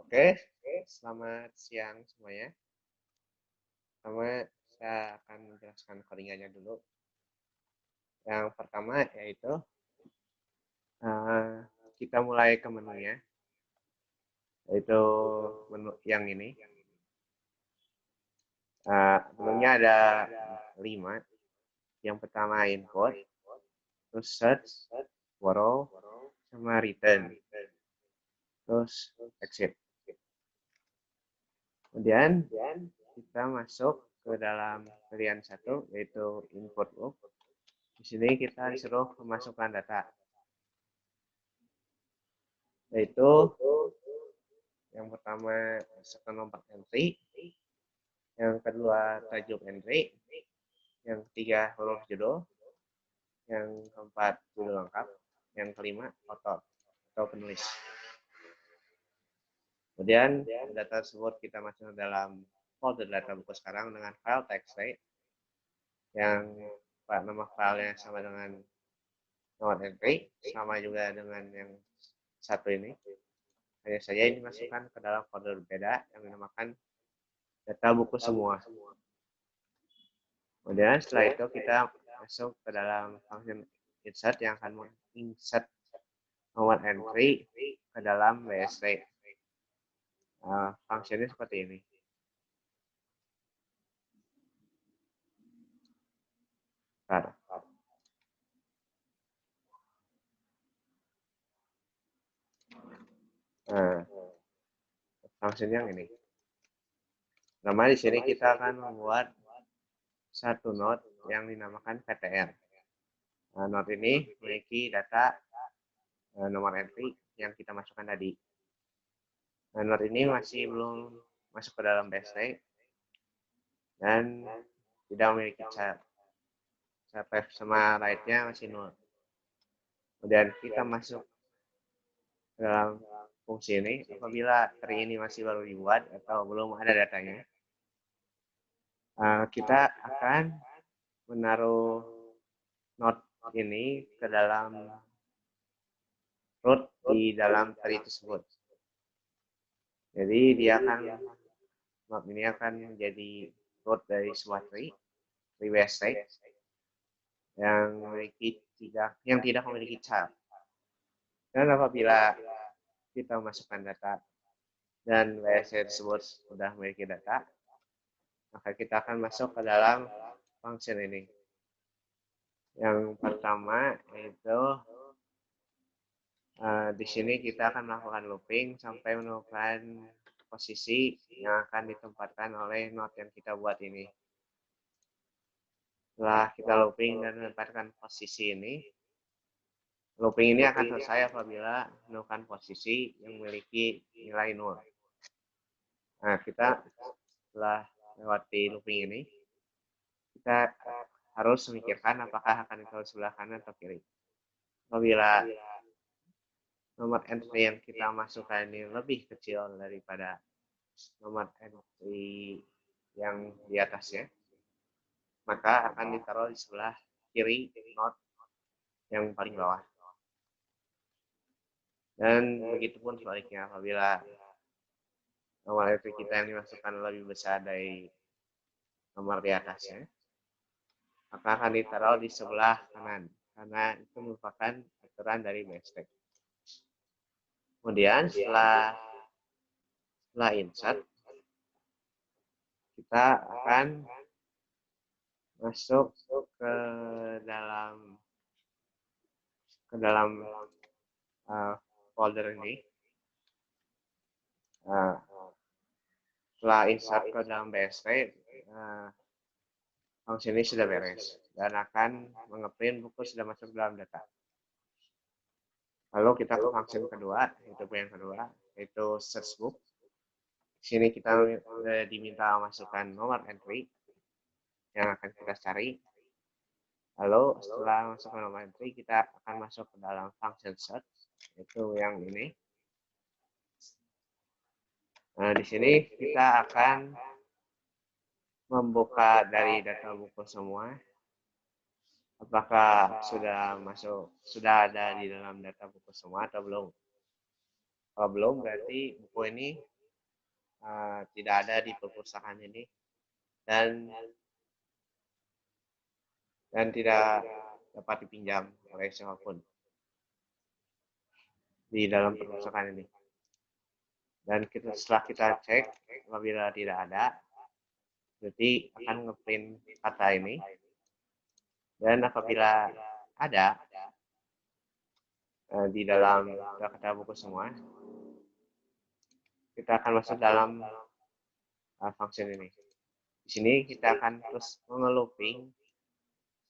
Oke, selamat siang semuanya. Pertama, saya akan menjelaskan codingannya dulu. Yang pertama yaitu eh, kita mulai ke menunya, yaitu menu yang ini. Menunya ada 5. Yang pertama input, terus search, borrow, sama return, terus exit. Kemudian kita masuk ke dalam pilihan satu, yaitu input loop. Di sini kita disuruh memasukkan data, yaitu yang pertama masukkan nomor entry, yang kedua tajuk entry, yang ketiga huruf judul, yang keempat judul lengkap, yang kelima author atau penulis. Kemudian data tersebut kita masukkan dalam folder data buku sekarang dengan file txt yang nama filenya sama dengan nomor entry, sama juga dengan yang satu ini. Hanya saja ini masukkan ke dalam folder berbeda yang dinamakan data buku semua. Kemudian setelah itu kita masuk ke dalam function insert yang akan menginsert nomor entry ke dalam BSD. Fungsinya seperti ini. Bentar. Fungsinya yang ini. Pertama di sini kita akan membuat satu node yang dinamakan PTR. Node ini memiliki data nomor entry yang kita masukkan tadi. Node ini masih belum masuk ke dalam BSD dan tidak memiliki char. Left sama right-nya masih 0. Kemudian kita masuk ke dalam fungsi ini apabila tree ini masih baru dibuat atau belum ada datanya. Kita akan menaruh node ini ke dalam root di dalam tree tersebut. Jadi node ini akan menjadi root dari sebuah tree BSD yang tidak memiliki child. Dan apabila kita masukkan data dan BSD tersebut sudah memiliki data, maka kita akan masuk ke dalam function ini. Yang pertama yaitu di sini kita akan melakukan looping sampai menemukan posisi yang akan ditempatkan oleh node yang kita buat ini. Setelah kita looping dan menempatkan posisi ini, looping ini akan selesai apabila menemukan posisi yang memiliki nilai 0. Nah, kita setelah melewati looping ini, kita harus memikirkan apakah akan ditaruh sebelah kanan atau kiri. Apabila nomor entry yang kita masukkan ini lebih kecil daripada nomor entry yang di atasnya, maka akan ditaruh di sebelah kiri node yang paling bawah. Dan begitupun sebaliknya, apabila nomor entry kita yang dimasukkan lebih besar dari nomor di atasnya, maka akan ditaruh di sebelah kanan, karena itu merupakan aturan dari BSD. Kemudian setelah insert, kita akan masuk ke dalam folder ini. Setelah insert ke dalam BSD, fungsi ini sudah beres dan akan mengeprint buku sudah masuk dalam data. Lalu kita ke fungsi kedua, yaitu search book. Di sini kita diminta masukkan nomor entry yang akan kita cari. Lalu setelah masukkan nomor entry, kita akan masuk ke dalam function search, yaitu yang ini. Nah, di sini kita akan membuka dari data buku semua. Apakah sudah ada di dalam data buku semua atau belum? Kalau belum, berarti buku ini tidak ada di perpustakaan ini dan tidak dapat dipinjam oleh siapapun di dalam perpustakaan ini. Dan setelah kita cek, apabila tidak ada, berarti akan ngeprint kata ini. Dan apabila ada di dalam kata buku semua, kita akan masuk dalam function ini. Di sini kita akan terus mengelooping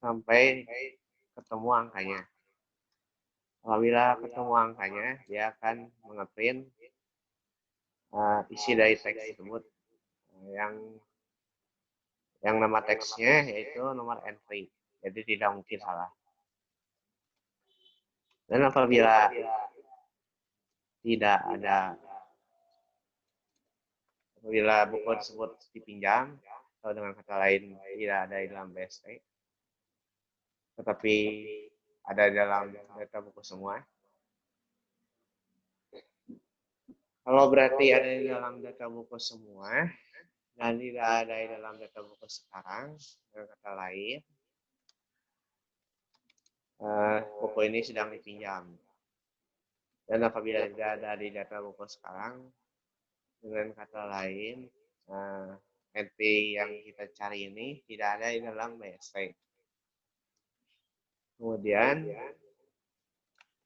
sampai ketemu angkanya. Apabila ketemu angkanya, dia akan ngeprint isi dari teks tersebut yang nama teksnya yaitu nomor entry, jadi tidak mungkin salah. Dan apabila tidak ada, apabila buku tersebut dipinjam atau dengan kata lain tidak ada di dalam BST, tetapi ada di dalam data buku semua. Kalau berarti ada di dalam data buku semua dan tidak ada di dalam data buku sekarang, dengan kata lain, buku ini sedang dipinjam. Dan apabila tidak ada di data buku sekarang, dengan kata lain, entry yang kita cari ini tidak ada di dalam BST. Kemudian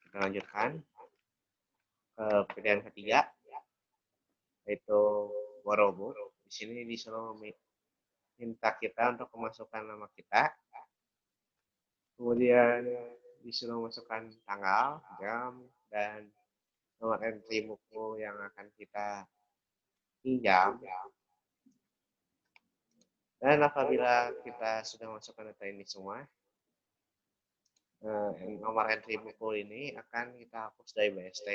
kita lanjutkan ke pilihan ketiga, yaitu borrow book. Di sini disuruh minta kita untuk memasukkan nama kita, kemudian disuruh masukkan tanggal, jam, dan nomor entry buku yang akan kita pinjam. Dan apabila kita sudah masukkan data ini semua, nomor entry buku ini akan kita hapus dari BST.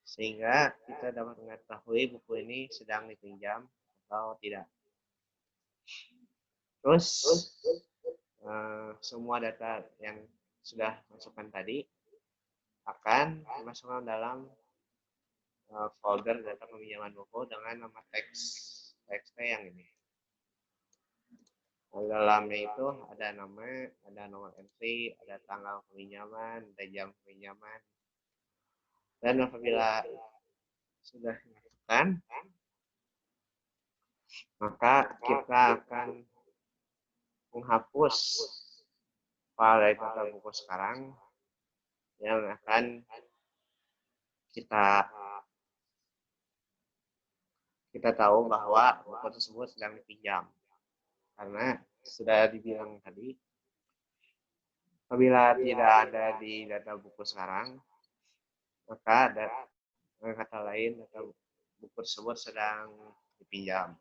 Sehingga kita dapat mengetahui buku ini sedang dipinjam atau tidak. Terus semua data yang sudah masukkan tadi akan dimasukkan dalam folder data peminjaman buku dengan nama teksnya yang ini. Dalamnya itu ada nama, ada nomor entry, ada tanggal peminjaman, ada jam peminjaman. Dan apabila sudah dimasukkan, maka kita akan menghapus file dari data buku sekarang yang akan kita tahu bahwa buku tersebut sedang dipinjam. Karena sudah dibilang tadi, apabila tidak ada di data buku sekarang, maka dengan kata lain data buku tersebut sedang dipinjam.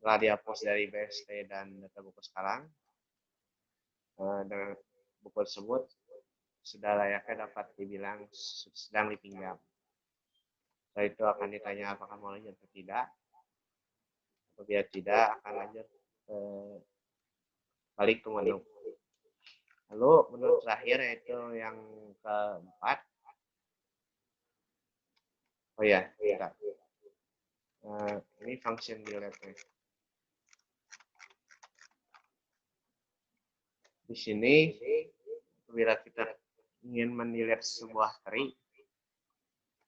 Setelah dihapus dari BST dan data buku sekarang, dengan buku tersebut sudah layaknya dapat dibilang sedang dipinjam. Setelah itu akan ditanya apakah mau lanjut atau tidak. Apabila tidak, akan lanjut balik ke menu. Lalu menu terakhir yaitu yang keempat. Oh ya, tidak. Ini function delete. Di sini, apabila kita ingin mendelete sebuah tree,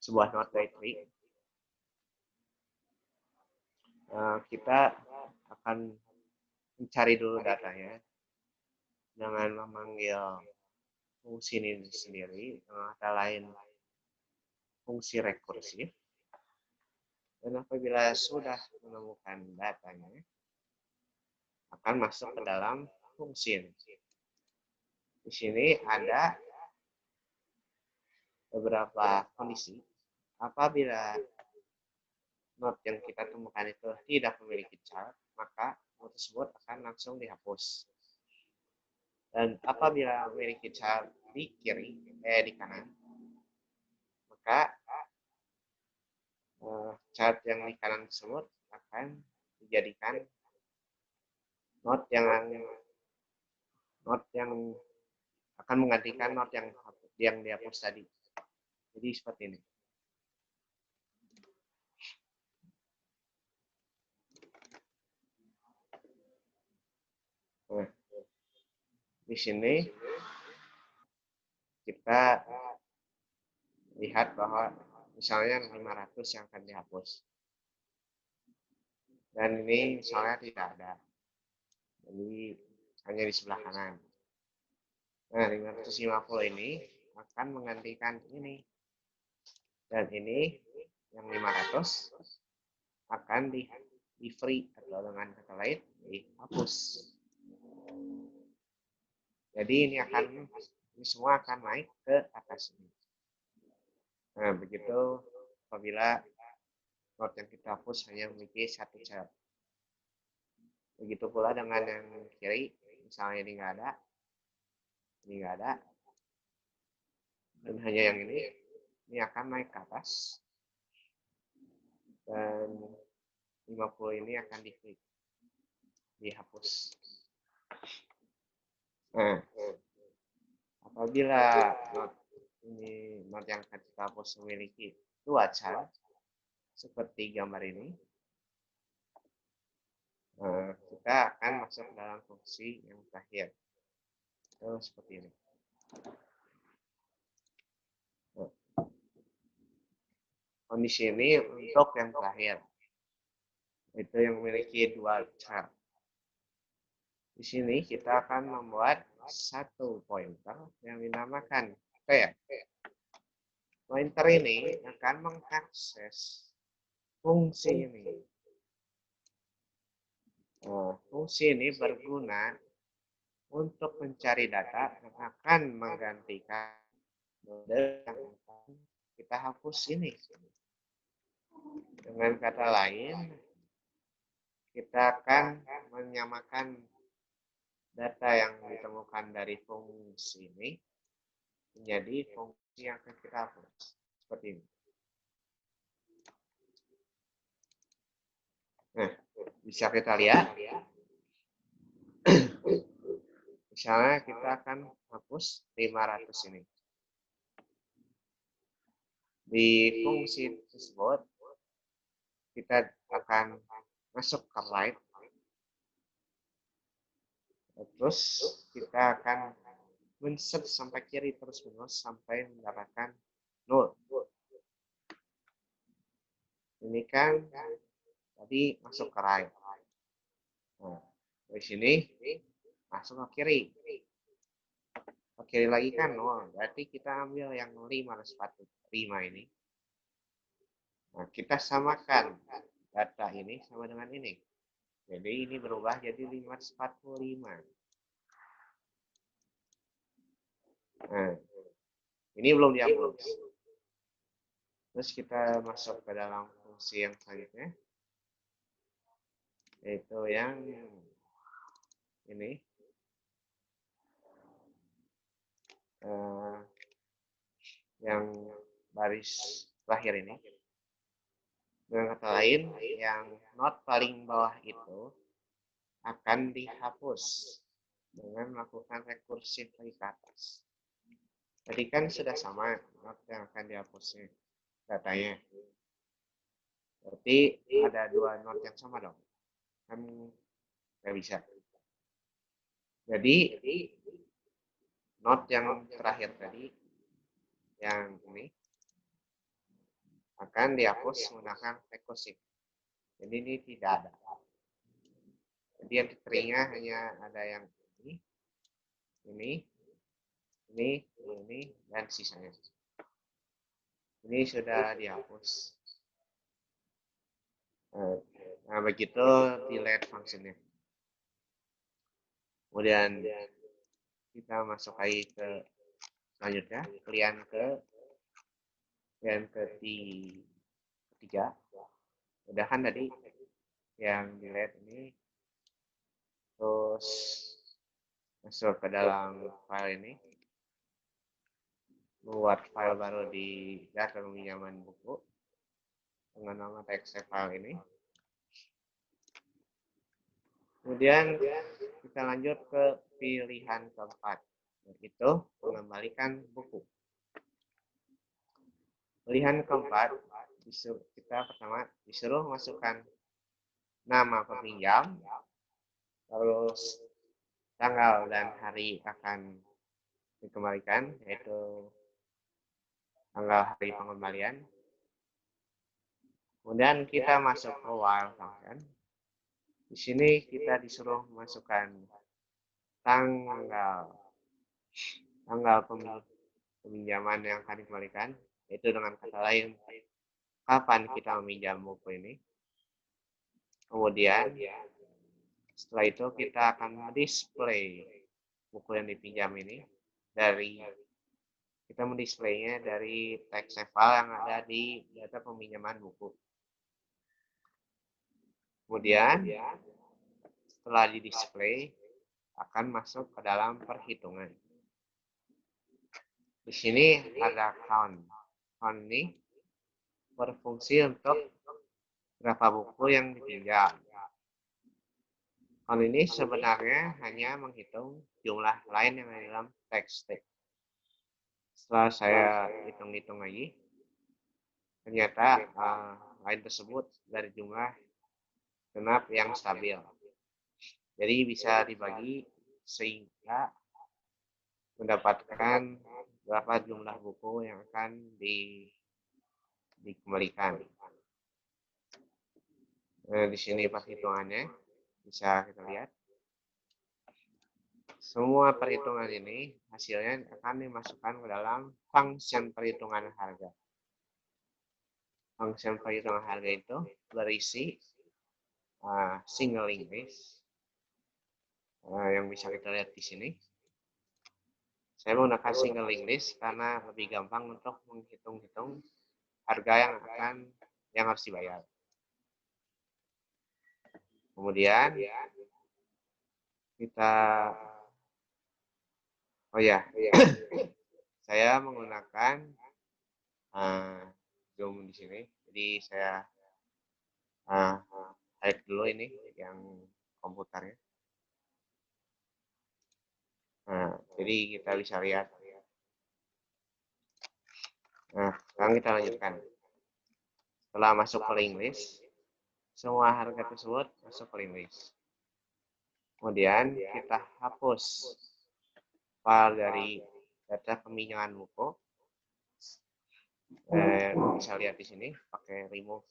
sebuah node dari tree, kita akan mencari dulu datanya dengan memanggil fungsi ini sendiri, dengan kata lain fungsi rekursif. Dan apabila sudah menemukan datanya, akan masuk ke dalam fungsi ini. Di sini ada beberapa kondisi. Apabila node yang kita temukan itu tidak memiliki child, maka node tersebut akan langsung dihapus. Dan apabila memiliki child di kanan, maka child yang di kanan tersebut akan dijadikan node yang akan menggantikan node yang dihapus tadi. Jadi seperti ini. Nah, di sini kita lihat bahwa misalnya 500 yang akan dihapus. Dan ini misalnya tidak ada. Jadi hanya di sebelah kanan. Nah, 550 ini akan menggantikan ini. Dan ini yang 500 akan di free atau dengan kata lain dihapus. Jadi ini semua akan naik ke atas ini. Nah, begitu apabila not yang kita hapus hanya memiliki satu cat. Begitu pula dengan yang kiri, misalnya ini nggak ada, dan hanya yang ini akan naik ke atas, dan 50 ini akan dihapus. Nah, apabila not yang akan kita hapus memiliki dua cat, seperti gambar ini, kita akan masuk dalam fungsi yang terakhir. Itu seperti ini. Kondisi ini untuk yang terakhir, itu yang memiliki dua cat. Di sini kita akan membuat satu pointer yang dinamakan P. Pointer ini akan mengakses fungsi ini. Fungsi ini berguna untuk mencari data yang akan menggantikan node yang akan kita hapus ini. Dengan kata lain, kita akan menyamakan data yang ditemukan dari fungsi ini menjadi fungsi yang akan kita hapus. Seperti ini. Nah, bisa kita lihat. Misalnya kita akan hapus 500 ini. Di fungsi tersebut, kita akan masuk ke right. Terus kita akan men-search sampai kiri terus-menerus sampai mendapatkan 0. Ini kan tadi masuk ke right. Nah, dari sini masuk ke kiri. Ke kiri lagi kan 0. Berarti kita ambil yang 545 ini. Nah, kita samakan data ini sama dengan ini. Jadi ini berubah jadi 545. Nah, ini belum dihapus. Terus kita masuk ke dalam fungsi yang selanjutnya. Yaitu yang ini. Yang baris terakhir ini. Dengan kata lain, yang not paling bawah itu akan dihapus dengan melakukan rekursif lagi ke atas. Tadi kan sudah sama not yang akan dihapusnya datanya. Berarti ada dua not yang sama dong. Kan nggak bisa. Jadi not yang terakhir tadi, yang ini, akan dihapus menggunakan rekursif. Jadi ini tidak ada. Jadi yang diteringnya hanya ada yang ini, dan sisanya. Ini sudah dihapus. Nah, begitu delete fungsinya. Kemudian kita masuk lagi ke selanjutnya, klien ketiga. Udah kan tadi yang delete ini, terus masuk ke dalam file ini, membuat file baru di data pinjaman buku dengan nama txt file ini. Kemudian kita lanjut ke pilihan keempat, yaitu mengembalikan buku. Pilihan keempat, kita pertama disuruh masukkan nama peminjam, terus tanggal dan hari akan dikembalikan, yaitu tanggal hari pengembalian. Kemudian kita masuk ke while function. Di sini kita disuruh masukkan tanggal peminjaman yang akan dikembalikan, yaitu dengan kata lain kapan kita meminjam buku ini. Kemudian setelah itu kita akan display buku yang dipinjam ini kita mendisplaynya dari text file yang ada di data peminjaman buku. Kemudian setelah di display akan masuk ke dalam perhitungan. Di sini ada count. Count ini berfungsi untuk berapa buku yang dipinjam. Count ini sebenarnya hanya menghitung jumlah lain yang ada dalam text. Setelah saya hitung-hitung lagi, ternyata lain tersebut dari jumlah genap yang stabil. Jadi bisa dibagi sehingga mendapatkan berapa jumlah buku yang akan dikembalikan. Di sini perhitungannya bisa kita lihat. Semua perhitungan ini hasilnya akan dimasukkan ke dalam function perhitungan harga. Function perhitungan harga itu berisi single list yang bisa kita lihat di sini. Saya menggunakan single list karena lebih gampang untuk menghitung-hitung harga yang harus dibayar. Kemudian kita saya menggunakan Zoom di sini. Jadi saya hide dulu ini yang komputernya. Jadi kita bisa lihat. Sekarang kita lanjutkan. Setelah masuk ke link list, semua harga tersebut masuk ke link list. Kemudian kita hapus file dari data peminjaman buku. Bisa lihat di sini pakai remove.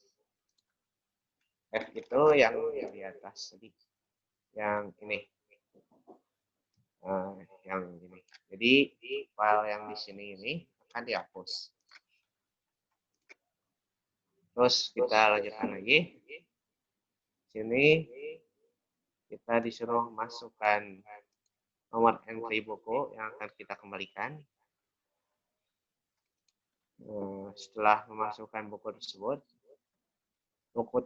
F itu yang di atas tadi, yang ini. Yang ini. Jadi file yang di sini ini akan dihapus. Terus kita lanjutkan lagi. Sini kita disuruh masukkan nomor entry buku yang akan kita kembalikan. Setelah memasukkan buku tersebut, buku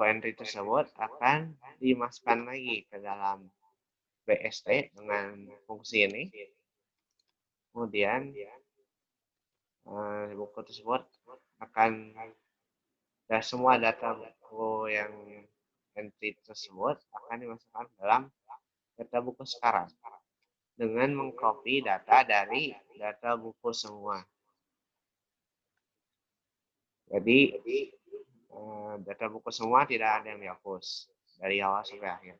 entry tersebut akan dimasukkan lagi ke dalam BST dengan fungsi ini. Kemudian buku tersebut akan semua data buku yang entry tersebut akan dimasukkan dalam data buku sekarang dengan mengcopy data dari data buku semua. Jadi data buku semua tidak ada yang dihapus dari awal sampai akhir.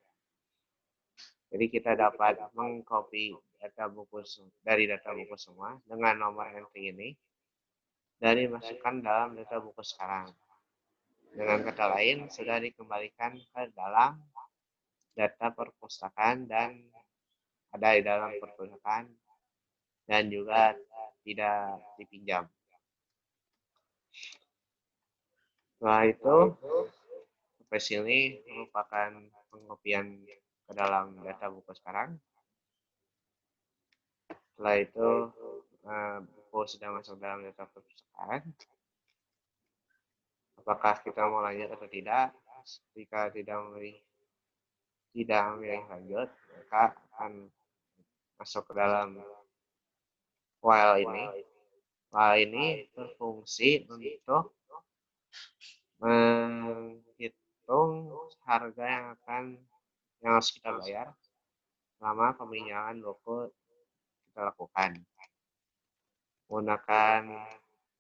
Jadi kita dapat mengcopy dari data buku semua dengan nomor entry ini dan dimasukkan dalam data buku sekarang. Dengan kata lain, sudah dikembalikan ke dalam data perpustakaan dan ada di dalam perpustakaan dan juga tidak dipinjam. Setelah itu, sampai sini merupakan pengopian ke dalam data buku sekarang. Setelah itu, buku sudah masuk dalam data perpustakaan. Apakah kita mau lanjut atau tidak? Jika tidak memilih lanjut, maka akan masuk ke dalam while ini. While ini berfungsi untuk menghitung harga yang harus kita bayar selama peminjaman buku kita lakukan. Menggunakan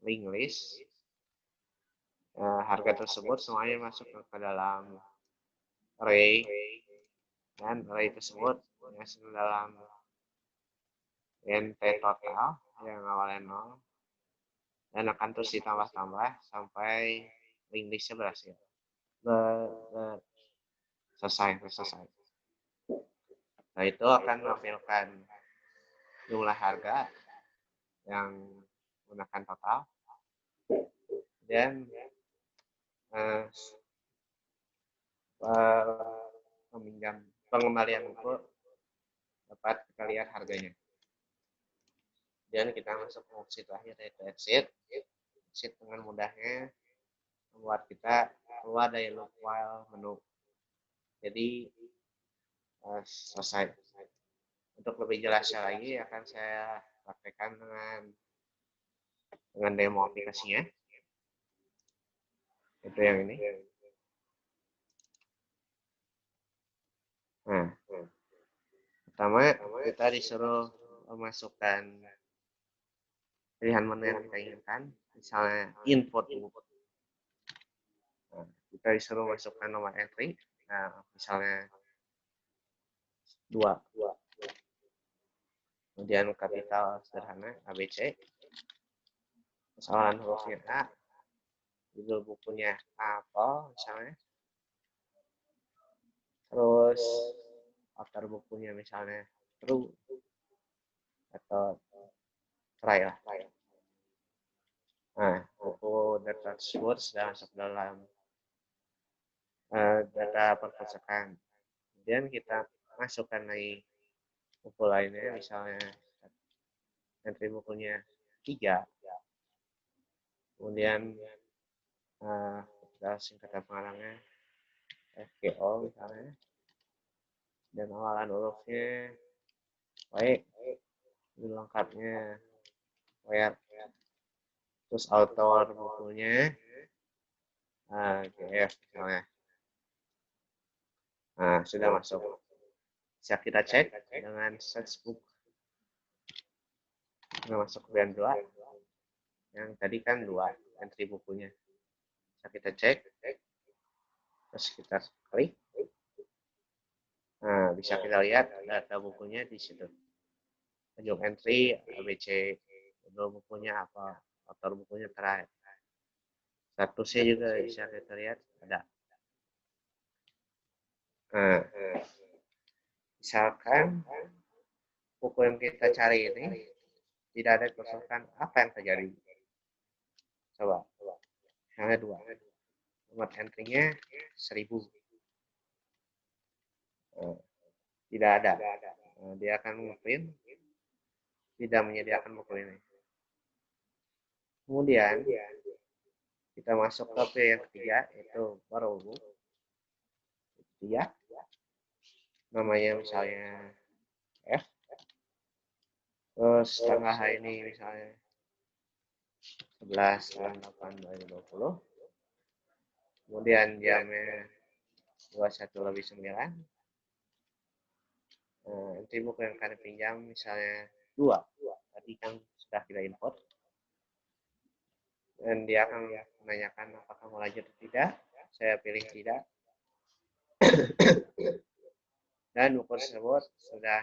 link list, harga tersebut semuanya masuk ke dalam array Dan nilai tersebut masuk dalam NT total yang awalnya 0 dan akan terus ditambah-tambah sampai link listnya berhasil. Selesai. Nah, itu akan menampilkan jumlah harga yang menggunakan total dan pengembalian buku dapat kita lihat harganya. Dan kita masuk ke opsi terakhir yaitu exit. Exit dengan mudahnya membuat kita keluar dari loop while menu. Jadi selesai. Untuk lebih jelasnya lagi akan saya praktekkan dengan demo aplikasinya. Itu yang ini. Nah, pertama kita disuruh memasukkan pilihan menu yang kita inginkan, misalnya input buku. Nah, kita disuruh masukkan nomor entry, nah, misalnya 2. Kemudian kapital sederhana ABC, kesalahan hurufnya A, judul bukunya Apple misalnya, terus author bukunya misalnya True atau Try lah. Nah, buku data tersebut sudah masuk dalam data perpustakaan. Kemudian kita masukkan lagi buku lainnya, misalnya entry bukunya 3. Kemudian singkatan pengarangnya FGO misalnya, dan awalan hurufnya baik, lengkapnya where, terus author bukunya GF misalnya. Nah, sudah masuk. Bisa kita cek dengan search book. Sudah masuk ke band 2. Yang tadi kan 2 entry bukunya. Bisa kita cek. Terus kita klik. Nah, bisa kita lihat data bukunya di situ. Judul entry ABC, judul bukunya apa, author bukunya Try. Statusnya juga bisa kita lihat ada. Nah, misalkan buku yang kita cari ini tidak ada kesulitan, apa yang terjadi? Coba. Misalnya 2. Nomor entry-nya 1000. Tidak ada. Dia akan ngeprint tidak menyediakan buku ini. Kemudian kita masuk ke pilihan yang ketiga, yaitu borrow book. Dia namanya misalnya F. Terus tanggal hari ini misalnya 11/8/2020. Kemudian jamnya 21:09. Entry buku yang akan dipinjam misalnya 2. Tadi kan sudah kita input. Dan dia akan menanyakan apakah mau lanjut atau tidak. Saya pilih tidak. Dan buku tersebut sudah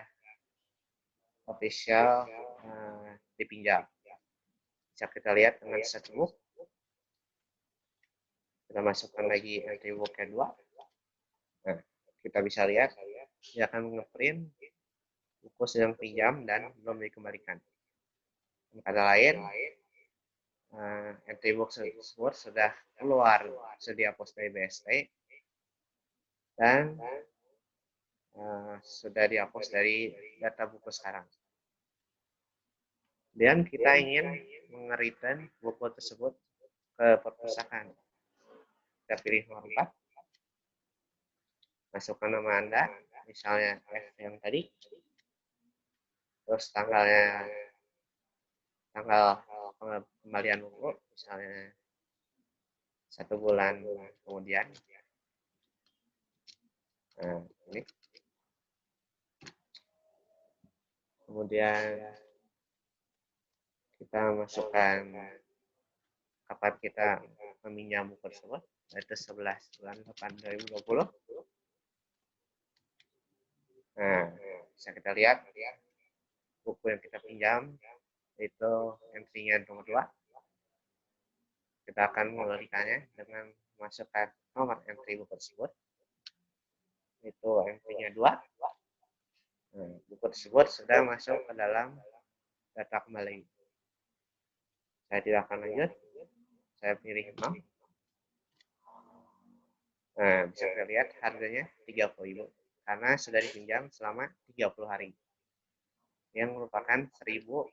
official dipinjam. Bisa kita lihat dengan search book. Kita masukkan lagi entry book kedua. Nah, kita bisa lihat dia akan ngeprint buku sedang pinjam dan belum dikembalikan. Kata lain, entry book tersebut sudah keluar, sudah dihapus dari BST dan sudah dihapus dari data buku sekarang. Dan kita ingin meng-return buku tersebut ke perpustakaan. Kita pilih nomor 4. Masukkan nama Anda, misalnya F yang tadi. Terus tanggal pengembalian buku, misalnya 1 bulan kemudian. Nah, ini. Kemudian kita masukkan kapan kita meminjam buku tersebut, yaitu 11/8/2020. Nah, bisa kita lihat buku yang kita pinjam itu entry-nya nomor 2. Kita akan mengelikkannya dengan memasukkan nomor entry buku tersebut. Itu entry-nya 2. Nah, buku tersebut sudah masuk ke dalam data kembali. Saya tidak akan lanjut. Saya pilih 0. Nah, bisa kita lihat harganya 30.000 karena sudah dipinjam selama 30 hari. Yang merupakan 1.000,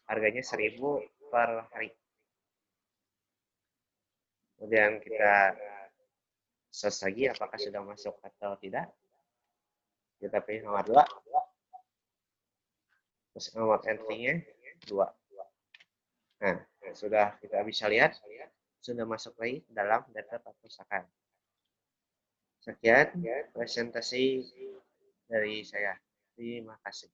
harganya 1.000 per hari. Kemudian kita search lagi apakah sudah masuk atau tidak. Kita pilih nomor 2. Terus nomor entry-nya 2. Nah, sudah kita bisa lihat sudah masuk lagi ke dalam data perpustakaan. Sekian presentasi dari saya. Terima kasih.